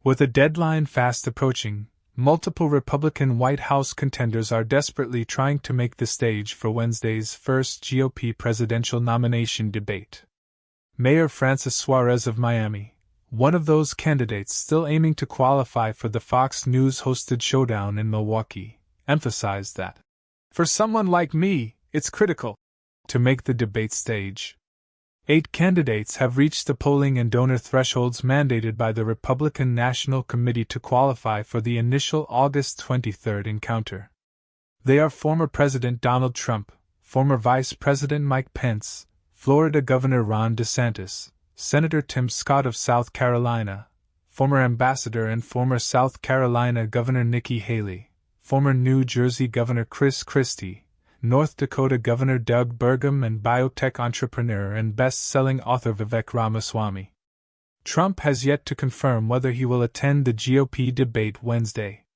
With a deadline fast approaching, multiple Republican White House contenders are desperately trying to make the stage for Wednesday's first GOP presidential nomination debate. Mayor Francis Suarez of Miami, one of those candidates still aiming to qualify for the Fox News-hosted showdown in Milwaukee, emphasized that, "For someone like me, it's critical to make the debate stage." 8 candidates have reached the polling and donor thresholds mandated by the Republican National Committee to qualify for the initial August 23 encounter. They are former President Donald Trump, former Vice President Mike Pence, Florida Governor Ron DeSantis, Senator Tim Scott of South Carolina, former Ambassador and former South Carolina Governor Nikki Haley, former New Jersey Governor Chris Christie, North Dakota Governor Doug Burgum, and biotech entrepreneur and best-selling author Vivek Ramaswamy. Trump has yet to confirm whether he will attend the GOP debate Wednesday.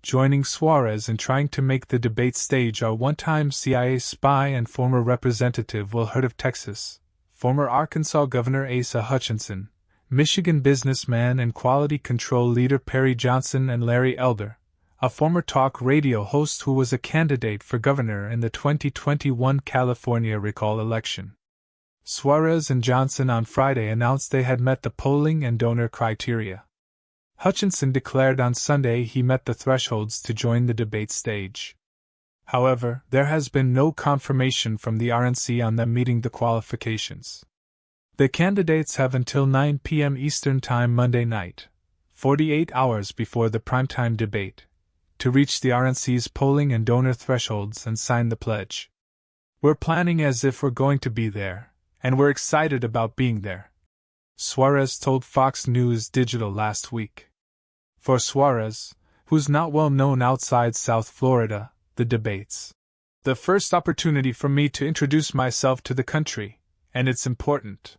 Joining Suarez in trying to make the debate stage are one-time CIA spy and former Representative Will Hurd of Texas, former Arkansas Governor Asa Hutchinson, Michigan businessman and quality control leader Perry Johnson, and Larry Elder, a former talk radio host who was a candidate for governor in the 2021 California recall election. Suarez and Johnson on Friday announced they had met the polling and donor criteria. Hutchinson declared on Sunday he met the thresholds to join the debate stage. However, there has been no confirmation from the RNC on them meeting the qualifications. The candidates have until 9 p.m. Eastern Time Monday night, 48 hours before the primetime debate, to reach the RNC's polling and donor thresholds and sign the pledge. "We're planning as if we're going to be there, and we're excited about being there," Suarez told Fox News Digital last week. For Suarez, who's not well known outside South Florida, the debates, "The first opportunity for me to introduce myself to the country, and it's important.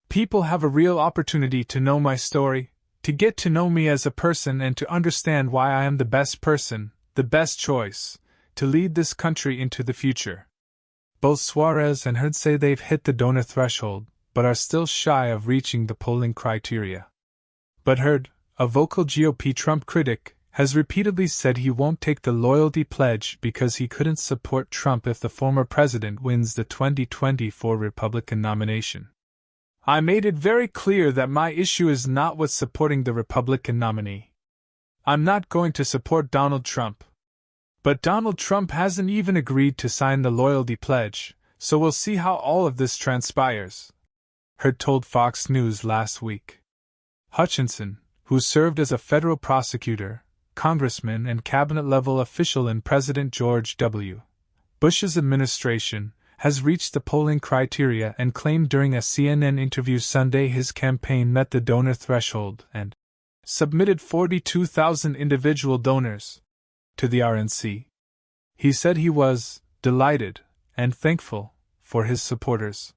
People have a real opportunity to know my story, to get to know me as a person and to understand why I am the best person, the best choice, to lead this country into the future." Both Suarez and Hurd say they've hit the donor threshold, but are still shy of reaching the polling criteria. But Hurd, a vocal GOP Trump critic, has repeatedly said he won't take the loyalty pledge because he couldn't support Trump if the former president wins the 2024 Republican nomination. "I made it very clear that my issue is not with supporting the Republican nominee. I'm not going to support Donald Trump. But Donald Trump hasn't even agreed to sign the loyalty pledge, so we'll see how all of this transpires," Hurd told Fox News last week. Hutchinson, who served as a federal prosecutor, congressman, and cabinet-level official in President George W. Bush's administration, has reached the polling criteria and claimed during a CNN interview Sunday his campaign met the donor threshold and submitted 42,000 individual donors to the RNC. He said he was delighted and thankful for his supporters.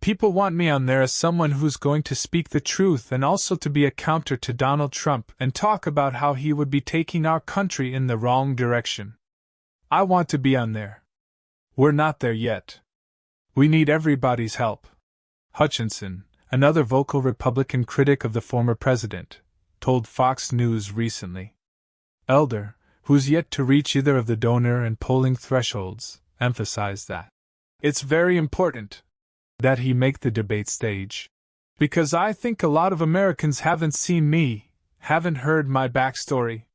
"People want me on there as someone who's going to speak the truth and also to be a counter to Donald Trump and talk about how he would be taking our country in the wrong direction. I want to be on there. We're not there yet. We need everybody's help," Hutchinson, another vocal Republican critic of the former president, told Fox News recently. Elder, who's yet to reach either of the donor and polling thresholds, emphasized that it's very important that he make the debate stage, because I think a lot of Americans haven't seen me, haven't heard my backstory.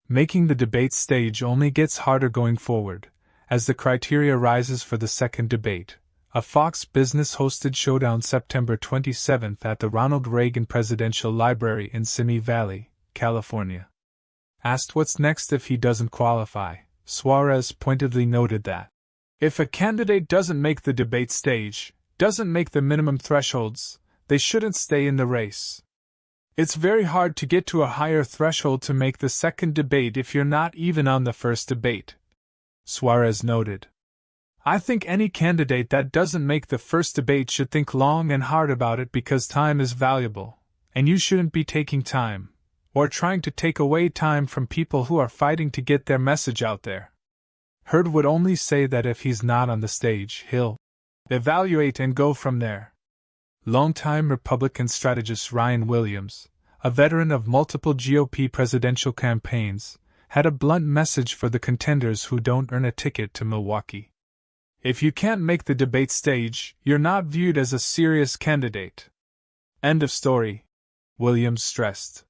Making the debate stage only gets harder going forward, as the criteria rises for the second debate, a Fox Business hosted showdown September 27 at the Ronald Reagan Presidential Library in Simi Valley, California. Asked what's next if he doesn't qualify, Suarez pointedly noted that if a candidate doesn't make the debate stage, doesn't make the minimum thresholds, they shouldn't stay in the race. It's very hard to get to a higher threshold to make the second debate if you're not even on the first debate, Suarez noted. I think any candidate that doesn't make the first debate should think long and hard about it because time is valuable, and you shouldn't be taking time, or trying to take away time from people who are fighting to get their message out there. Hurd would only say that if he's not on the stage, he'll evaluate and go from there. Longtime Republican strategist Ryan Williams, a veteran of multiple GOP presidential campaigns, had a blunt message for the contenders who don't earn a ticket to Milwaukee. If you can't make the debate stage, you're not viewed as a serious candidate. End of story, Williams stressed.